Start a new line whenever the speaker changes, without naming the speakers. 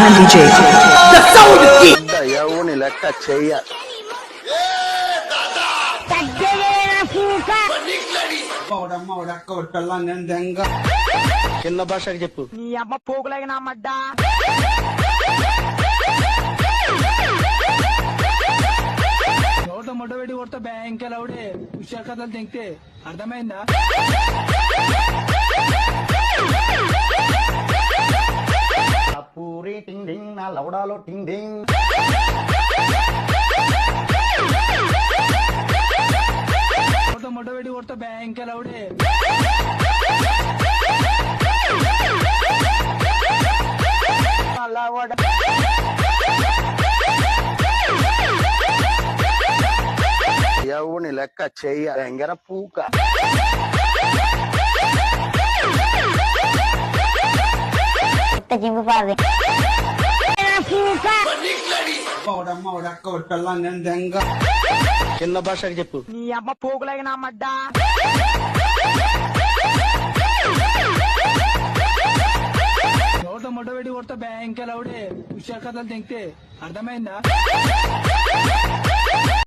Arman DJ. The sound king.
ఎవని లెక్క చెయ్య చిన్న భాషకి చెప్పు.
నీ అమ్మ పోగులగిన మడ్డా
నోట మొట్టబెట్టి కొడతా బ్యాంక్ లౌడే విషయ కథలు తింటే అర్థమైందా?
పూరి టింగ్ డింగ్ నా లౌడాలో టింగ్ డింగ్.
నోట మొట్టబెట్టి కొడతా బ్యాంక్ లౌడే
ఎవని లెక్క చెయ్య ఎంగర పూక.
జింపు పాది
చిన్న భాషకి చెప్పు.
నీ అమ్మ పోగులగిన మడ్డా
నోట మొట్టబెట్టి కొడతా బ్యాంక్ లౌడే విషయ కథలు తింటే అర్థమైందా?